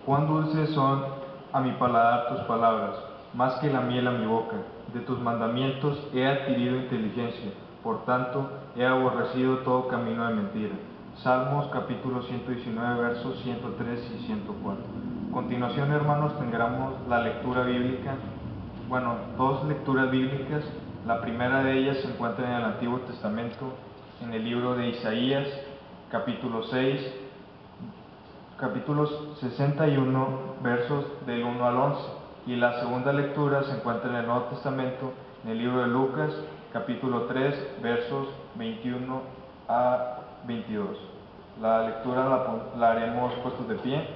Cuán dulces son a mi paladar tus palabras, más que la miel a mi boca. De tus mandamientos he adquirido inteligencia, por tanto he aborrecido todo camino de mentira. Salmos capítulo 119, versos 103 y 104. A continuación, hermanos, tendremos la lectura bíblica, dos lecturas bíblicas. La primera de ellas se encuentra en el Antiguo Testamento, en el libro de Isaías, capítulo 6, capítulos 61, versos del 1 al 11. Y la segunda lectura se encuentra en el Nuevo Testamento, en el libro de Lucas, capítulo 3, versos 21 a 22. La lectura la haremos puestos de pie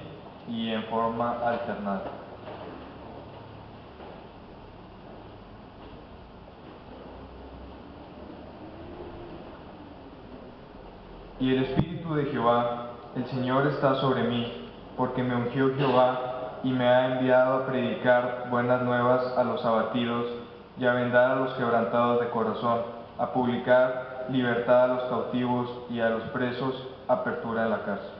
y en forma alternada. Y el Espíritu de Jehová, el Señor, está sobre mí, porque me ungió Jehová y me ha enviado a predicar buenas nuevas a los abatidos y a vendar a los quebrantados de corazón, a publicar libertad a los cautivos y a los presos apertura en la cárcel.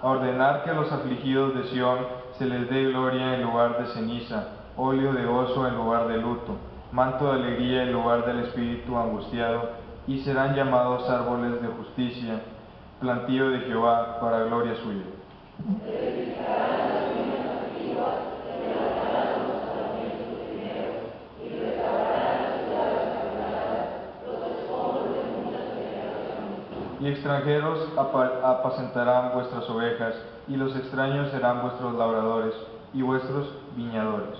A ordenar que a los afligidos de Sión se les dé gloria en lugar de ceniza, óleo de gozo en lugar de luto, manto de alegría en lugar del espíritu angustiado, y serán llamados árboles de justicia, plantío de Jehová para gloria suya. Y extranjeros apacentarán vuestras ovejas, y los extraños serán vuestros labradores y vuestros viñadores.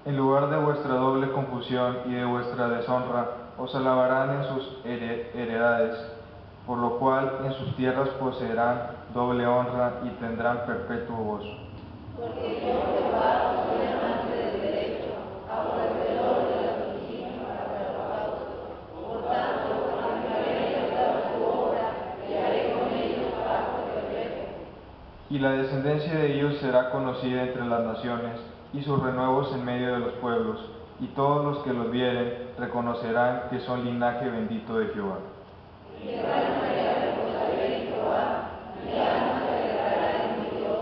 En lugar de vuestra doble confusión y de vuestra deshonra, os alabarán en sus heredades, por lo cual en sus tierras poseerán doble honra y tendrán perpetuo gozo. Porque yo, Jehová, soy amante del derecho, aborrecedor de la justicia para el holocausto. Por tanto, consagraré a tu obra y haré con ellos pacto perfecto. Y la descendencia de ellos será conocida entre las naciones, y sus renuevos en medio de los pueblos, y todos los que los vieren reconocerán que son linaje bendito de Jehová. Y de tal manera reposaré en Jehová, mi alma se alegrará en mi Dios,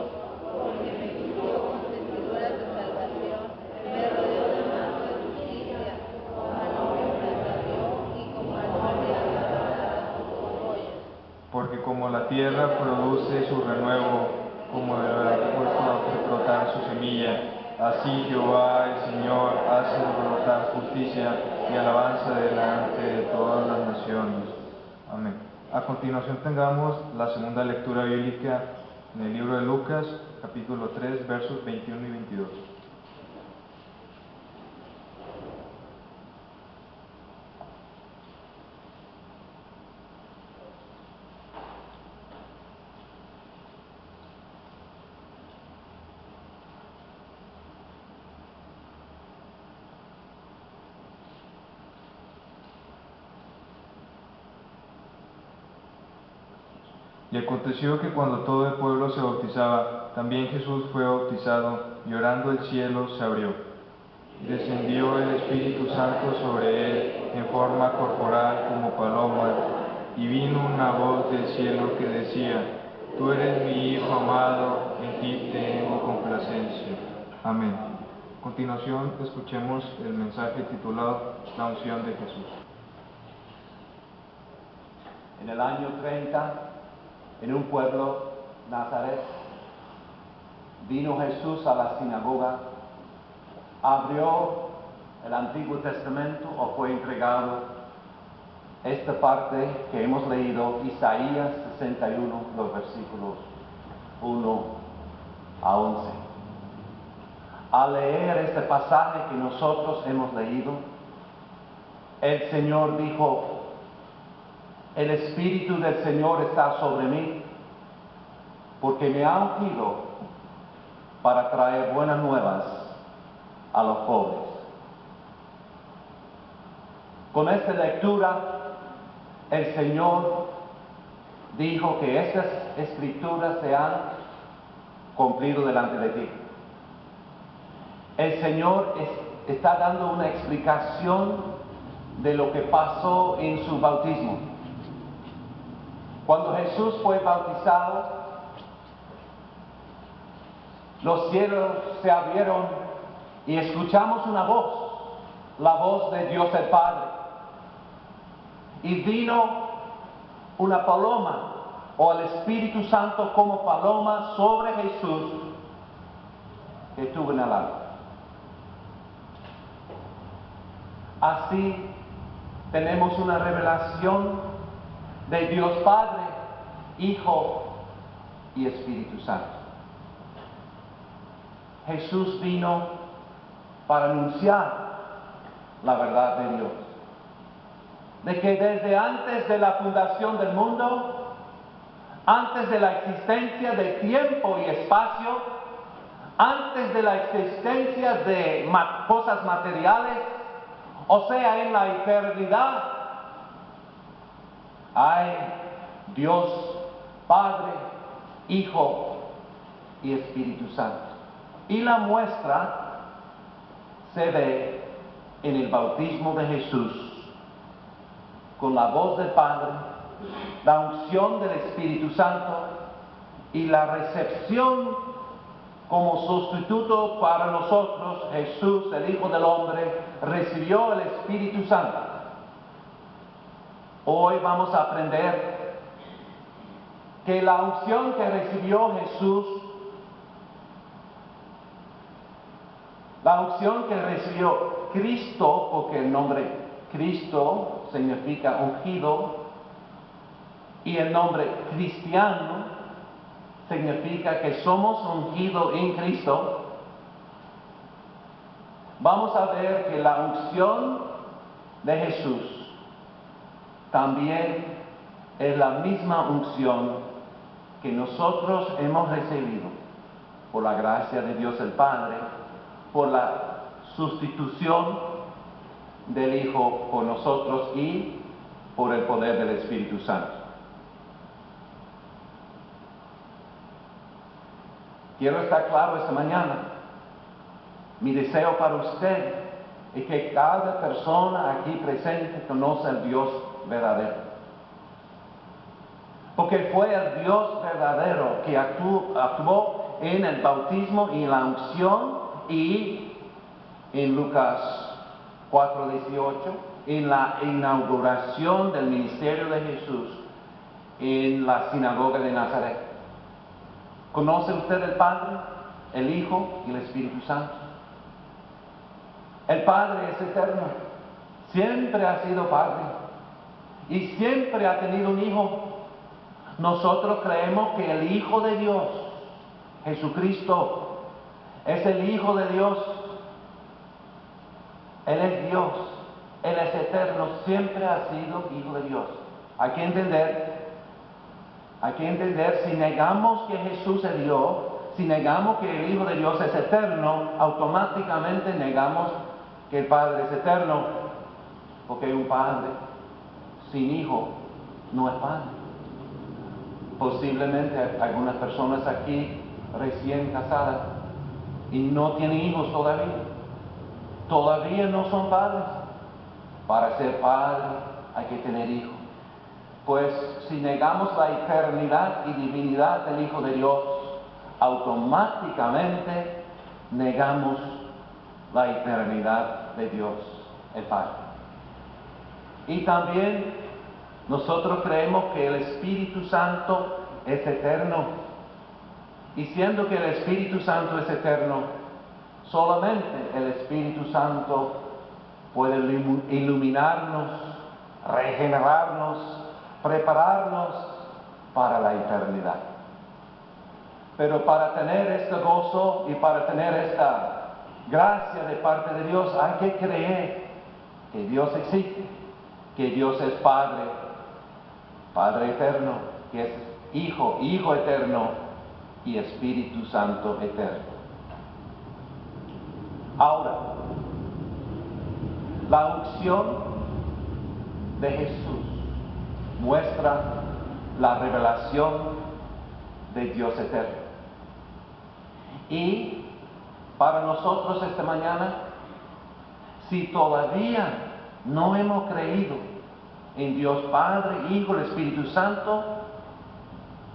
porque me cubrió con vestiduras de salvación, me rodeó de manto de justicia, como al novio me atavió y como al novio a sus joyas. Porque como la tierra produce su renuevo, como el huerto hace brotar su semilla, así Jehová el Señor hace brotar justicia y alabanza delante de todas las naciones. Amén. A continuación tengamos la segunda lectura bíblica en el libro de Lucas, capítulo 3, versos 21 y 22. Y aconteció que cuando todo el pueblo se bautizaba, también Jesús fue bautizado, y orando el cielo se abrió. Descendió el Espíritu Santo sobre él en forma corporal como paloma, y vino una voz del cielo que decía: Tú eres mi Hijo amado, en ti tengo complacencia. Amén. A continuación escuchemos el mensaje titulado La unción de Jesús. En el año 30, en un pueblo, Nazaret, vino Jesús a la sinagoga, abrió el Antiguo Testamento o fue entregado esta parte que hemos leído, Isaías 61, los versículos 1 a 11. Al leer este pasaje que nosotros hemos leído, el Señor dijo: el Espíritu del Señor está sobre mí, porque me ha ungido para traer buenas nuevas a los pobres. Con esta lectura el Señor dijo que estas escrituras se han cumplido delante de ti. El Señor está dando una explicación de lo que pasó en su bautismo. Cuando Jesús fue bautizado, los cielos se abrieron y escuchamos una voz, la voz de Dios el Padre. Y vino una paloma, o el Espíritu Santo como paloma sobre Jesús, que estuvo en el alma. Así tenemos una revelación de Dios Padre, Hijo y Espíritu Santo. Jesús vino para anunciar la verdad de Dios, de que desde antes de la fundación del mundo, antes de la existencia de tiempo y espacio, antes de la existencia de cosas materiales, o sea, en la eternidad, hay Dios Padre, Hijo y Espíritu Santo. Y la muestra se ve en el bautismo de Jesús, con la voz del Padre, la unción del Espíritu Santo y la recepción como sustituto para nosotros. Jesús, el Hijo del Hombre, recibió el Espíritu Santo. Hoy vamos a aprender que la unción que recibió Jesús, la unción que recibió Cristo, porque el nombre Cristo significa ungido, y el nombre cristiano significa que somos ungidos en Cristo. Vamos a ver que la unción de Jesús también es la misma unción que nosotros hemos recibido por la gracia de Dios el Padre, por la sustitución del Hijo por nosotros y por el poder del Espíritu Santo. Quiero estar claro esta mañana. Mi deseo para usted es que cada persona aquí presente conozca al Dios verdadero. Porque fue el Dios verdadero que actuó en el bautismo y en la unción, y en Lucas 4:18, en la inauguración del ministerio de Jesús en la sinagoga de Nazaret. ¿Conoce usted el Padre, el Hijo y el Espíritu Santo? El Padre es eterno, siempre ha sido Padre y siempre ha tenido un Hijo. Nosotros creemos que el Hijo de Dios, Jesucristo, es el Hijo de Dios. Él es Dios, Él es eterno, siempre ha sido Hijo de Dios. Hay que entender, si negamos que Jesús es Dios, si negamos que el Hijo de Dios es eterno, automáticamente negamos que el Padre es eterno, porque un Padre sin Hijo no es Padre. Posiblemente algunas personas aquí recién casadas y no tienen hijos todavía no son padres. Para ser padre hay que tener hijos. Pues si negamos la eternidad y divinidad del Hijo de Dios, automáticamente negamos la eternidad de Dios, el Padre. Y también nosotros creemos que el Espíritu Santo es eterno. Y siendo que el Espíritu Santo es eterno, solamente el Espíritu Santo puede iluminarnos, regenerarnos, prepararnos para la eternidad. Pero para tener este gozo y para tener esta gracia de parte de Dios, hay que creer que Dios existe, que Dios es Padre, Padre eterno, que es Hijo, Hijo eterno y Espíritu Santo eterno. Ahora, la unción de Jesús muestra la revelación de Dios eterno. Y para nosotros esta mañana, si todavía no hemos creído en Dios Padre, Hijo y Espíritu Santo,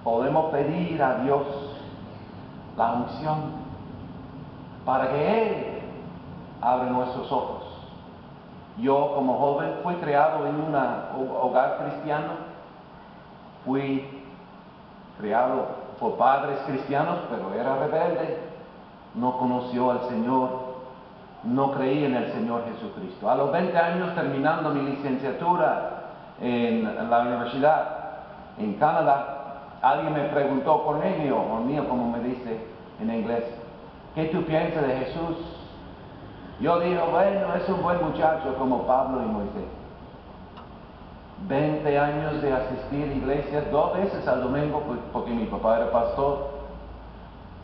podemos pedir a Dios la unción para que Él abra nuestros ojos. Yo como joven fui criado en un hogar cristiano, fui criado por padres cristianos, pero era rebelde, no conoció al Señor, no creía en el Señor Jesucristo. A los 20 años, terminando mi licenciatura en la universidad en Canadá, alguien me preguntó, Cornelio, o mío como me dice en inglés, ¿qué tú piensas de Jesús? Yo digo, bueno, es un buen muchacho como Pablo y Moisés. 20 años de asistir a iglesias 2 veces al domingo, porque mi papá era pastor.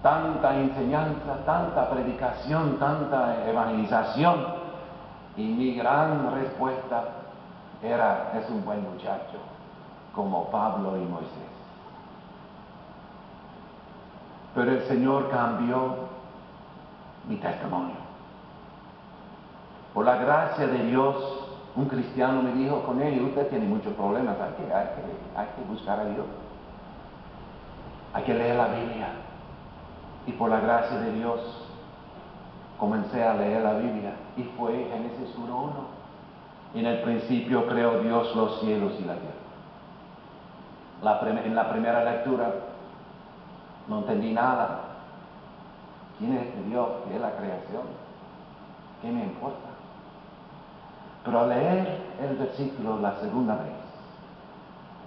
Tanta enseñanza, tanta predicación, tanta evangelización. Y mi gran respuesta era, es un buen muchacho, como Pablo y Moisés. Pero el Señor cambió mi testimonio. Por la gracia de Dios, un cristiano me dijo, con él, usted tiene muchos problemas, hay que buscar a Dios. Hay que leer la Biblia. Y por la gracia de Dios, comencé a leer la Biblia. Y fue Génesis 1:1. En el principio creó Dios los cielos y la tierra. En la primera lectura, no entendí nada. ¿Quién es este Dios? ¿Qué es la creación? ¿Qué me importa? Pero al leer el versículo la segunda vez,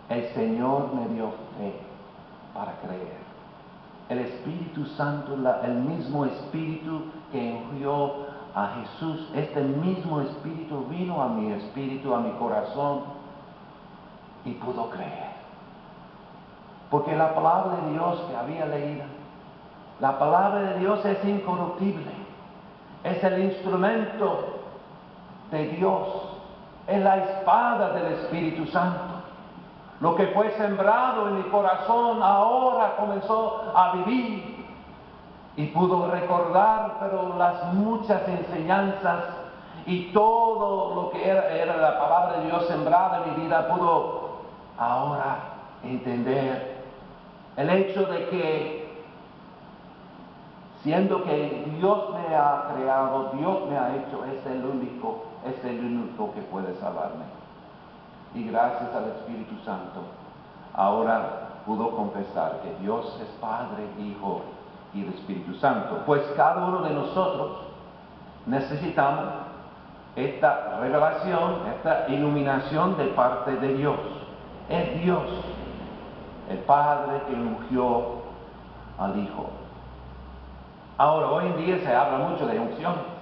el Señor me dio fe para creer. El Espíritu Santo, el mismo Espíritu que ungió a Jesús, este mismo Espíritu vino a mi espíritu, a mi corazón, y pudo creer. Porque la palabra de Dios que había leído, la palabra de Dios es incorruptible, es el instrumento de Dios, es la espada del Espíritu Santo. Lo que fue sembrado en mi corazón ahora comenzó a vivir y pudo recordar, pero las muchas enseñanzas y todo lo que era la palabra de Dios sembrada en mi vida, pudo ahora entender el hecho de que, siendo que Dios me ha creado, Dios me ha hecho, es el único que puede salvarme. Y gracias al Espíritu Santo, ahora pudo confesar que Dios es Padre, Hijo y el Espíritu Santo. Pues cada uno de nosotros necesitamos esta revelación, esta iluminación de parte de Dios. Es Dios, el Padre, que ungió al Hijo. Ahora, hoy en día se habla mucho de unciones.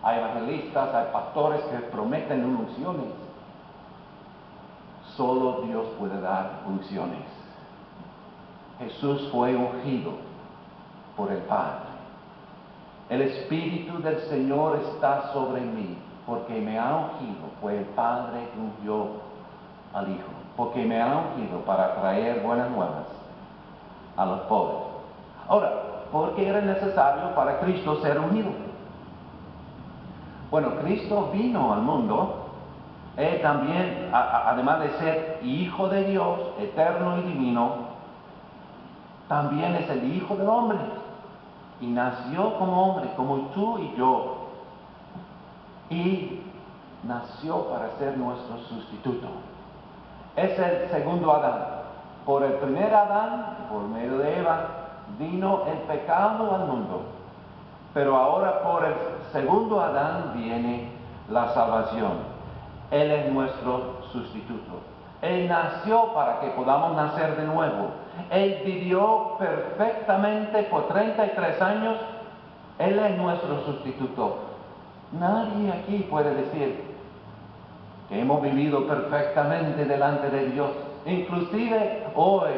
Hay evangelistas, hay pastores que prometen unciones. Solo Dios puede dar unciones. Jesús fue ungido por el Padre. El Espíritu del Señor está sobre mí, porque me ha ungido, pues el Padre ungió al Hijo, porque me ha ungido para traer buenas nuevas a los pobres. Ahora, ¿por qué era necesario para Cristo ser ungido? Bueno, Cristo vino al mundo. Él también, además de ser Hijo de Dios, eterno y divino, también es el Hijo del hombre. Y nació como hombre, como tú y yo. Y nació para ser nuestro sustituto. Es el segundo Adán. Por el primer Adán, por medio de Eva, vino el pecado al mundo. Pero ahora por el segundo Adán viene la salvación. Él es nuestro sustituto. Él nació para que podamos nacer de nuevo. Él vivió perfectamente por 33 años. Él es nuestro sustituto. Nadie aquí puede decir que hemos vivido perfectamente delante de Dios. Inclusive hoy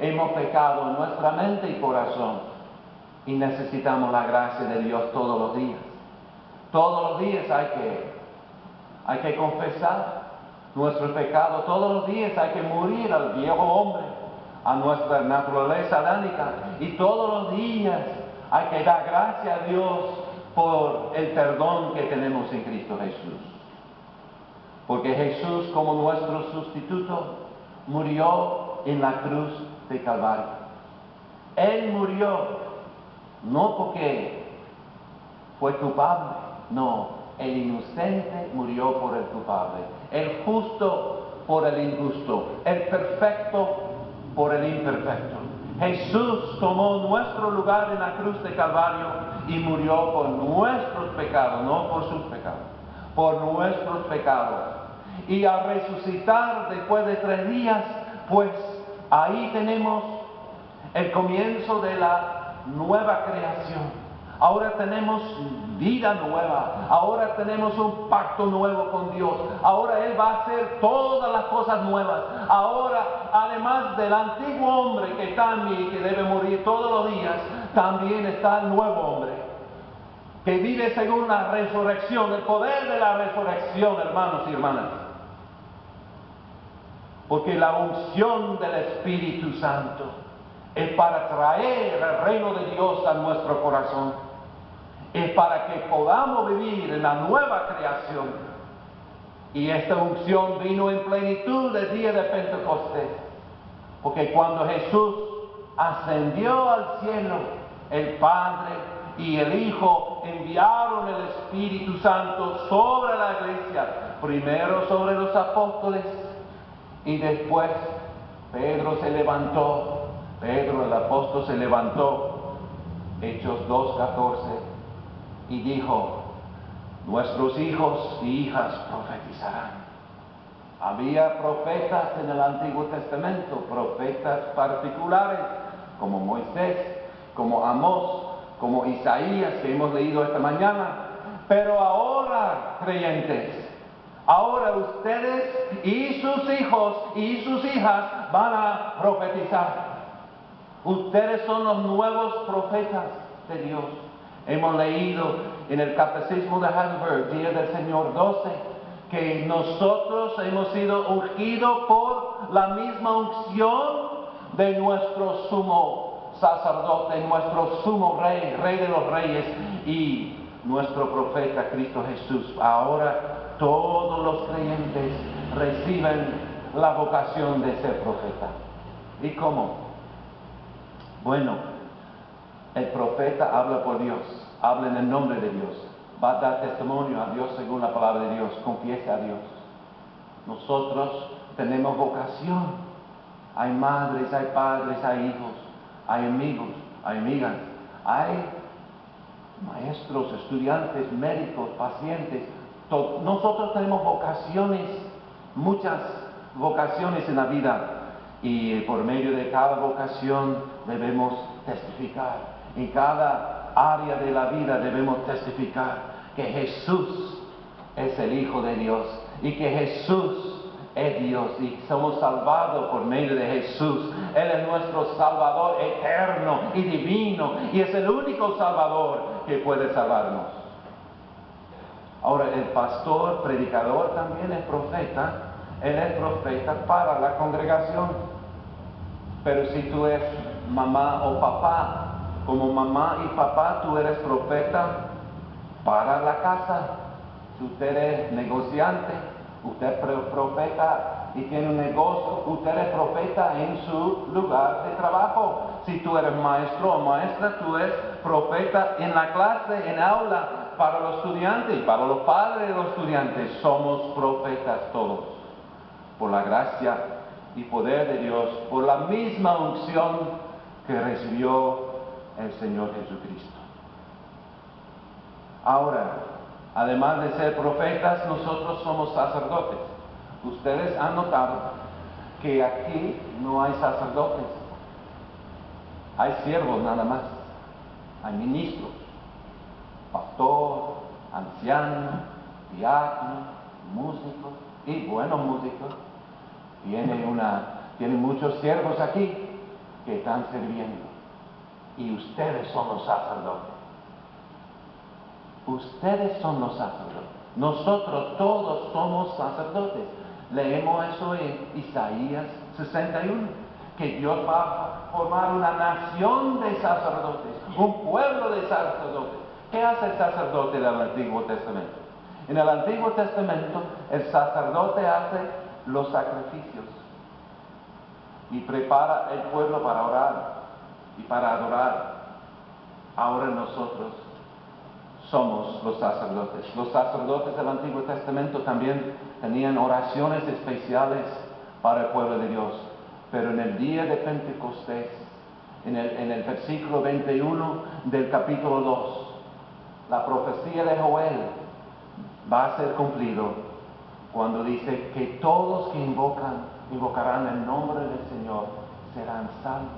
hemos pecado en nuestra mente y corazón. Y necesitamos la gracia de Dios todos los días. Todos los días hay que confesar nuestro pecado. Todos los días hay que morir al viejo hombre, a nuestra naturaleza adánica. Y todos los días hay que dar gracias a Dios por el perdón que tenemos en Cristo Jesús. Porque Jesús, como nuestro sustituto, murió en la cruz de Calvario. Él murió no porque fue culpable, no, el inocente murió por el culpable, el justo por el injusto, el perfecto por el imperfecto. Jesús tomó nuestro lugar en la cruz de Calvario y murió por nuestros pecados, no por sus pecados, por nuestros pecados. Y al resucitar después de 3 días, pues ahí tenemos el comienzo de la nueva creación. Ahora tenemos vida nueva, ahora tenemos un pacto nuevo con Dios, ahora Él va a hacer todas las cosas nuevas. Ahora, además del antiguo hombre que está en mí, que debe morir todos los días, también está el nuevo hombre, que vive según la resurrección, el poder de la resurrección, hermanos y hermanas. Porque la unción del Espíritu Santo es para traer el reino de Dios a nuestro corazón. Es para que podamos vivir en la nueva creación. Y esta unción vino en plenitud el día de Pentecostés. Porque cuando Jesús ascendió al cielo, el Padre y el Hijo enviaron el Espíritu Santo sobre la iglesia. Primero sobre los apóstoles y después Pedro se levantó. Pedro el apóstol se levantó, Hechos 2:14, y dijo: nuestros hijos y hijas profetizarán. Había profetas en el Antiguo Testamento, profetas particulares, como Moisés, como Amós, como Isaías, que hemos leído esta mañana. Pero ahora, creyentes, ahora ustedes y sus hijos y sus hijas van a profetizar. Ustedes son los nuevos profetas de Dios. Hemos leído en el Catecismo de Heidelberg, Día del Señor 12, que nosotros hemos sido ungidos por la misma unción de nuestro sumo sacerdote, nuestro sumo rey, rey de los reyes, y nuestro profeta Cristo Jesús. Ahora todos los creyentes reciben la vocación de ser profeta. ¿Y cómo? Bueno, el profeta habla por Dios, habla en el nombre de Dios, va a dar testimonio a Dios según la palabra de Dios, confiesa a Dios. Nosotros tenemos vocación. Hay madres, hay padres, hay hijos, hay amigos, hay amigas, hay maestros, estudiantes, médicos, pacientes. Nosotros tenemos vocaciones, muchas vocaciones en la vida. Y por medio de cada vocación debemos testificar. En cada área de la vida debemos testificar que Jesús es el Hijo de Dios y que Jesús es Dios y somos salvados por medio de Jesús. Él es nuestro Salvador eterno y divino y es el único Salvador que puede salvarnos. Ahora, el pastor, predicador también es profeta. Él es profeta para la congregación. Pero si tú eres mamá o papá, como mamá y papá, tú eres profeta para la casa. Si usted es negociante, usted es profeta y tiene un negocio, usted es profeta en su lugar de trabajo. Si tú eres maestro o maestra, tú eres profeta en la clase, en aula, para los estudiantes y para los padres de los estudiantes. Somos profetas todos, por la gracia y poder de Dios, por la misma unción que recibió el Señor Jesucristo. Ahora, además de ser profetas, nosotros somos sacerdotes. Ustedes han notado que aquí no hay sacerdotes, hay siervos nada más, hay ministros, pastor, anciano, diácono, músicos y buenos músicos. Tienen muchos siervos aquí que están sirviendo. Y ustedes son los sacerdotes. Ustedes son los sacerdotes. Nosotros todos somos sacerdotes. Leemos eso en Isaías 61, que Dios va a formar una nación de sacerdotes, un pueblo de sacerdotes. ¿Qué hace el sacerdote del Antiguo Testamento? En el Antiguo Testamento, el sacerdote hace los sacrificios y prepara el pueblo para orar y para adorar. Ahora nosotros somos los sacerdotes. Los sacerdotes del Antiguo Testamento también tenían oraciones especiales para el pueblo de Dios. Pero en el día de Pentecostés, en el versículo 21 del capítulo 2, la profecía de Joel va a ser cumplido cuando dice que todos que invocarán el nombre del Señor serán salvos.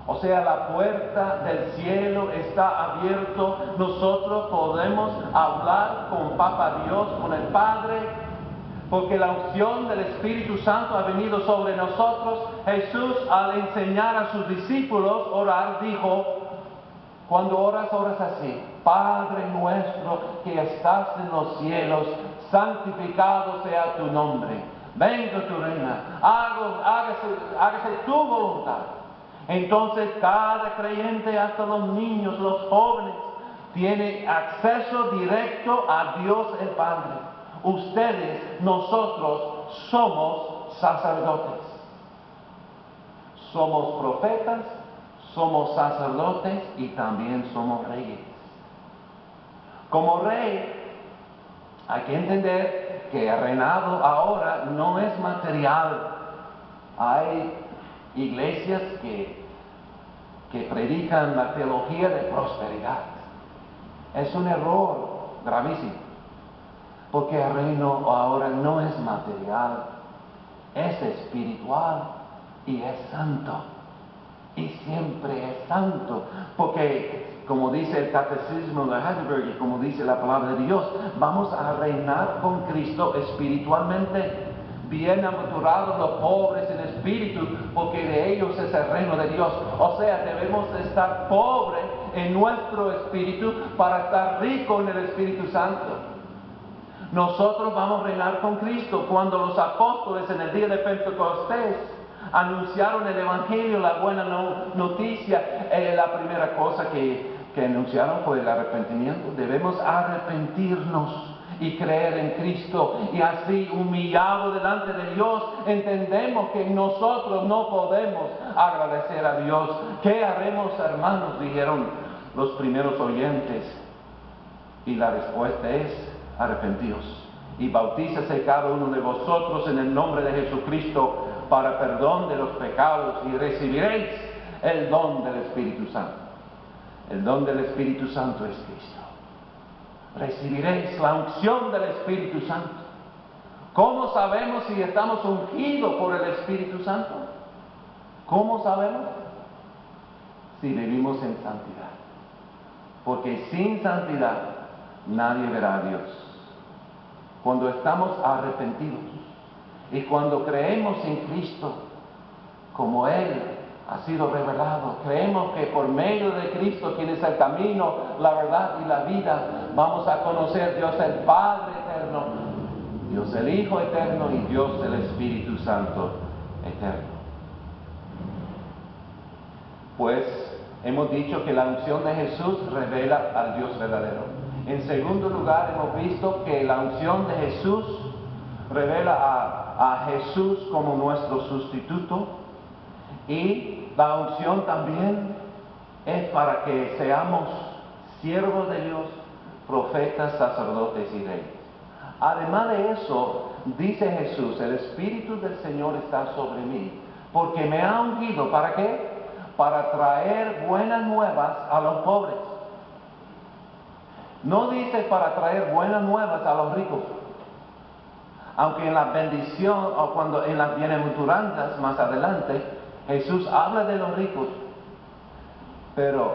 O sea, la puerta del cielo está abierta. Nosotros podemos hablar con Papa Dios, con el Padre, porque la unción del Espíritu Santo ha venido sobre nosotros. Jesús, al enseñar a sus discípulos a orar, dijo: cuando oras así: Padre nuestro que estás en los cielos, santificado sea tu nombre, venga tu reino, hágase tu voluntad. Entonces cada creyente, hasta los niños, los jóvenes, tiene acceso directo a Dios el Padre. Ustedes, nosotros, somos sacerdotes. Somos profetas, somos sacerdotes y también somos reyes. Como rey, hay que entender que el reinado ahora no es material. Hay iglesias que predican la teología de prosperidad. Es un error gravísimo, porque el reino ahora no es material, es espiritual y es santo. Y siempre es santo, porque como dice el Catecismo de Heidelberg y como dice la palabra de Dios, vamos a reinar con Cristo espiritualmente. Bienaventurados los pobres en espíritu, porque de ellos es el reino de Dios. O sea, debemos estar pobres en nuestro espíritu para estar ricos en el Espíritu Santo. Nosotros vamos a reinar con Cristo. Cuando los apóstoles en el día de Pentecostés anunciaron el Evangelio, la buena noticia, la primera cosa que anunciaron fue el arrepentimiento. Debemos arrepentirnos y creer en Cristo, y así, humillado delante de Dios, entendemos que nosotros no podemos agradecer a Dios. ¿Qué haremos, hermanos?, dijeron los primeros oyentes, y la respuesta es: arrepentíos y bautícese cada uno de vosotros en el nombre de Jesucristo para perdón de los pecados, y recibiréis el don del Espíritu Santo. El don del Espíritu Santo es Cristo. Recibiréis la unción del Espíritu Santo. ¿Cómo sabemos si estamos ungidos por el Espíritu Santo? ¿Cómo sabemos? Si vivimos en santidad. Porque sin santidad nadie verá a Dios. Cuando estamos arrepentidos y cuando creemos en Cristo, como Él ha sido revelado, creemos que por medio de Cristo, quien es el camino, la verdad y la vida, vamos a conocer Dios el Padre eterno, Dios el Hijo eterno y Dios el Espíritu Santo eterno. Pues hemos dicho que la unción de Jesús revela al Dios verdadero. En segundo lugar, hemos visto que la unción de Jesús revela a Jesús como nuestro sustituto, y la unción también es para que seamos siervos de Dios, profetas, sacerdotes y reyes. Además de eso, dice Jesús: el Espíritu del Señor está sobre mí, porque me ha ungido. ¿Para qué? Para traer buenas nuevas a los pobres. No dice para traer buenas nuevas a los ricos, aunque en la bendición o cuando en las bienaventuranzas más adelante Jesús habla de los ricos, pero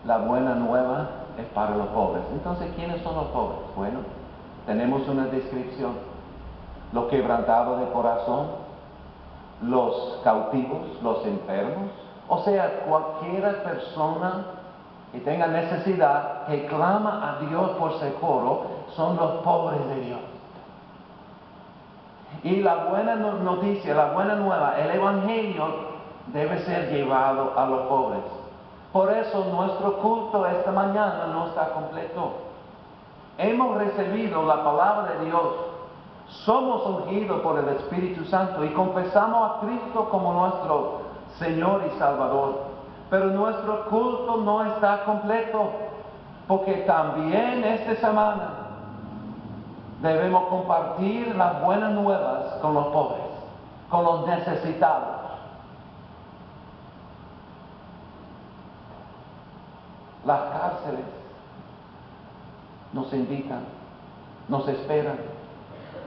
la buena nueva es para los pobres. Entonces, ¿quiénes son los pobres? Bueno, tenemos una descripción: los quebrantados de corazón, los cautivos, los enfermos, o sea, cualquier persona que tenga necesidad, que clama a Dios por socorro, son los pobres de Dios. Y la buena noticia, la buena nueva, el Evangelio debe ser llevado a los pobres. Por eso nuestro culto esta mañana no está completo. Hemos recibido la palabra de Dios, somos ungidos por el Espíritu Santo y confesamos a Cristo como nuestro Señor y Salvador. Pero nuestro culto no está completo, porque también esta semana debemos compartir las buenas nuevas con los pobres, con los necesitados. Las cárceles nos invitan, nos esperan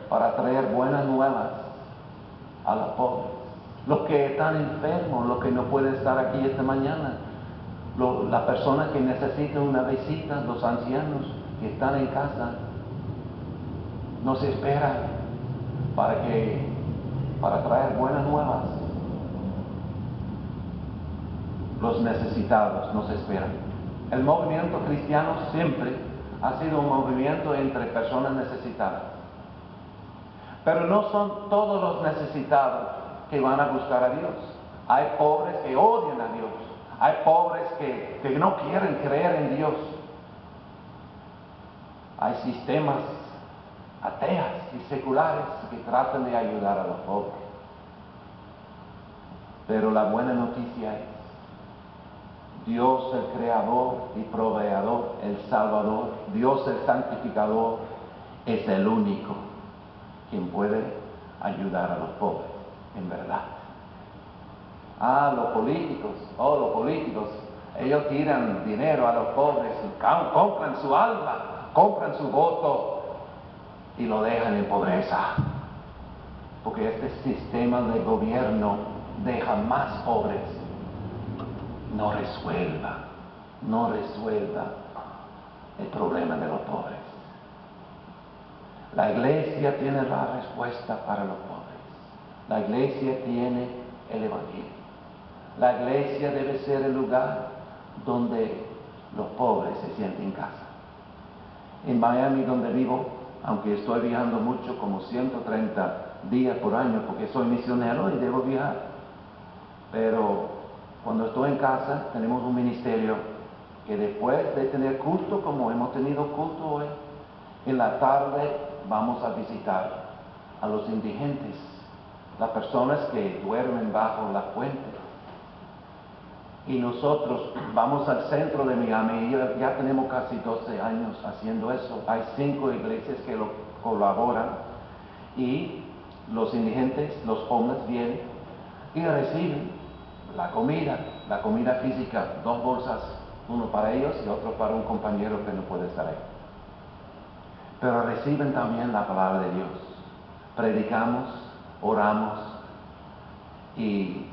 para traer buenas nuevas a los pobres. Los que están enfermos, los que no pueden estar aquí esta mañana, las personas que necesitan una visita, los ancianos que están en casa, nos esperan para traer buenas nuevas. Los necesitados nos esperan. El movimiento cristiano siempre ha sido un movimiento entre personas necesitadas. Pero no son todos los necesitados que van a buscar a Dios. Hay pobres que odian a Dios. Hay pobres que no quieren creer en Dios. Hay sistemas ateas y seculares que tratan de ayudar a los pobres. Pero la buena noticia es, Dios el Creador y Proveedor, el Salvador, Dios el Santificador, es el único quien puede ayudar a los pobres, en verdad. Los políticos, ellos tiran dinero a los pobres, compran su alma, compran su voto y lo dejan en pobreza. Porque este sistema de gobierno deja más pobres. No resuelva el problema de los pobres. La iglesia tiene la respuesta para los pobres. La iglesia tiene el Evangelio. La iglesia debe ser el lugar donde los pobres se sienten en casa. En Miami, donde vivo, aunque estoy viajando mucho, como 130 días por año, porque soy misionero y debo viajar, pero cuando estoy en casa, tenemos un ministerio que después de tener culto, como hemos tenido culto hoy, en la tarde vamos a visitar a los indigentes, las personas que duermen bajo la fuente. Y nosotros vamos al centro de Miami, y ya tenemos casi 12 años haciendo eso. Hay 5 iglesias que lo colaboran, y los indigentes, los homeless, vienen y reciben la comida física, 2 bolsas, uno para ellos y otro para un compañero que no puede estar ahí. Pero reciben también la palabra de Dios. Predicamos, oramos y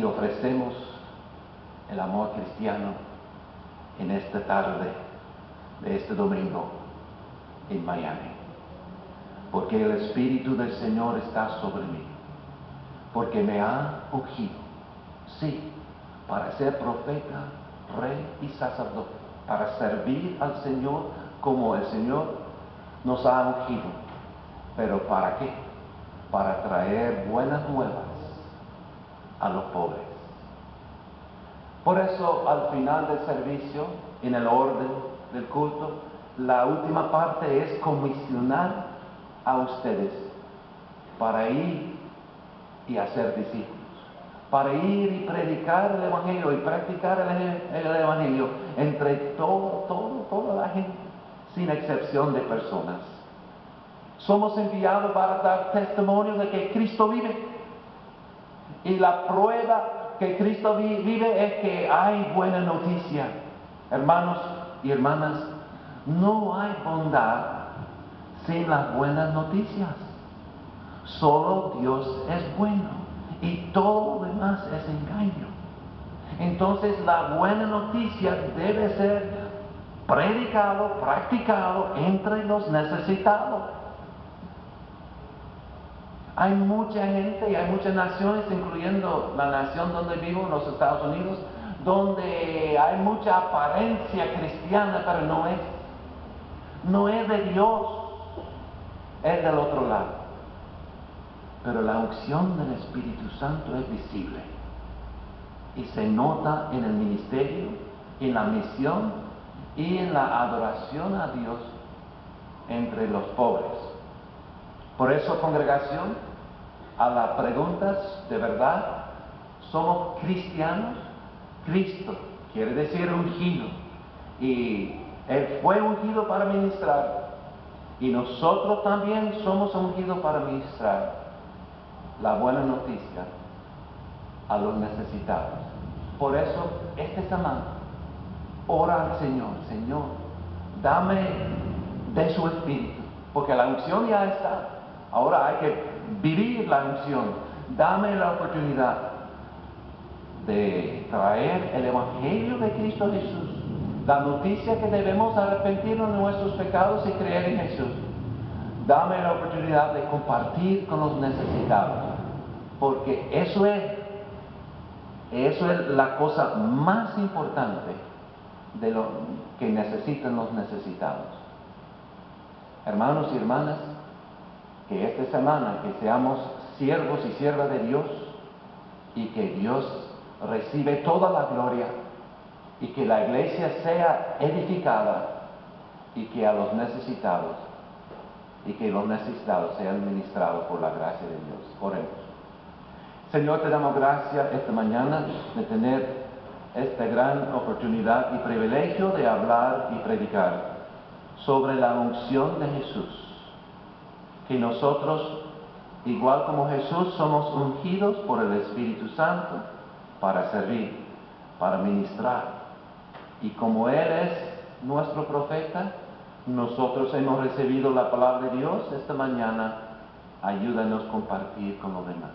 ofrecemos el amor cristiano en esta tarde de este domingo en Miami. Porque el Espíritu del Señor está sobre mí. Porque me ha ungido, sí, para ser profeta, rey y sacerdote, para servir al Señor como el Señor nos ha ungido. ¿Pero para qué? Para traer buenas nuevas a los pobres. Por eso, al final del servicio, en el orden del culto, la última parte es comisionar a ustedes para ir y hacer discípulos, para ir y predicar el Evangelio y practicar el Evangelio entre toda la gente, sin excepción de personas. Somos enviados para dar testimonio de que Cristo vive. Y la prueba que Cristo vive es que hay buena noticia. Hermanos y hermanas, no hay bondad sin las buenas noticias. Solo Dios es bueno y todo lo demás es engaño. Entonces la buena noticia debe ser predicado, practicado entre los necesitados. Hay mucha gente y hay muchas naciones, incluyendo la nación donde vivo, en los Estados Unidos, donde hay mucha apariencia cristiana, pero no es de Dios, es del otro lado. pero la unción del Espíritu Santo es visible y se nota en el ministerio, en la misión y en la adoración a Dios entre los pobres. Por eso, congregación, a las preguntas de verdad, ¿somos cristianos? Cristo quiere decir ungido, y Él fue ungido para ministrar, y nosotros también somos ungidos para ministrar la buena noticia a los necesitados. Por eso, esta semana, ora al Señor: Señor, dame de su Espíritu, porque la unción ya está. Ahora hay que vivir la unción. Dame la oportunidad de traer el Evangelio de Cristo Jesús, la noticia que debemos arrepentirnos de nuestros pecados y creer en Jesús. Dame la oportunidad de compartir con los necesitados, porque eso es la cosa más importante de lo que necesitan los necesitados. Hermanos y hermanas, que esta semana que seamos siervos y siervas de Dios, y que Dios recibe toda la gloria, y que la iglesia sea edificada, y que los necesitados sean ministrados por la gracia de Dios. Oremos. Señor, te damos gracias esta mañana de tener esta gran oportunidad y privilegio de hablar y predicar sobre la unción de Jesús. Que nosotros, igual como Jesús, somos ungidos por el Espíritu Santo para servir, para ministrar. Y como Él es nuestro profeta, nosotros hemos recibido la palabra de Dios esta mañana. Ayúdanos a compartir con los demás.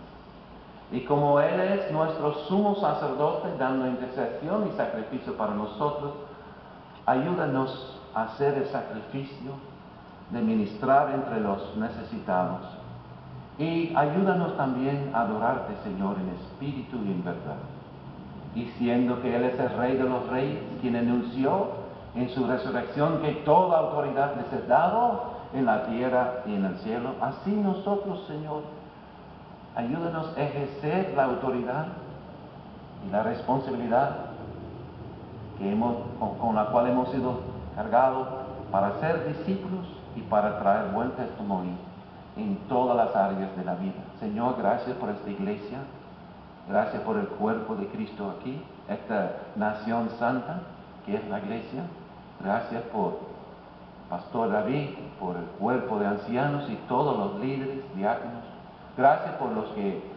Y como Él es nuestro sumo sacerdote, dando intercesión y sacrificio para nosotros, ayúdanos a hacer el sacrificio de ministrar entre los necesitados. Y ayúdanos también a adorarte, Señor, en espíritu y en verdad. Diciendo que Él es el Rey de los Reyes, quien anunció en su resurrección que toda autoridad les es dado en la tierra y en el cielo. Así nosotros, Señor, ayúdanos a ejercer la autoridad y la responsabilidad con la cual hemos sido cargados para ser discípulos y para traer buen testimonio en todas las áreas de la vida. Señor, gracias por esta iglesia, gracias por el cuerpo de Cristo aquí, esta nación santa que es la iglesia. Gracias por Pastor David, por el cuerpo de ancianos y todos los líderes, diáconos. Gracias por los que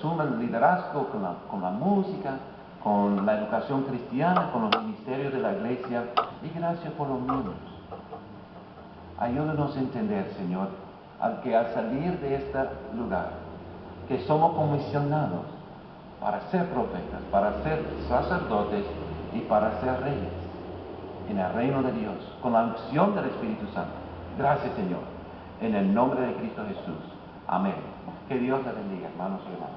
suman liderazgo con la música, con la educación cristiana, con los ministerios de la iglesia, y gracias por los miembros. Ayúdanos a entender, Señor, que al salir de este lugar, que somos comisionados para ser profetas, para ser sacerdotes y para ser reyes en el reino de Dios, con la unción del Espíritu Santo. Gracias, Señor, en el nombre de Cristo Jesús. Amén. Que Dios te bendiga, hermanos y hermanas.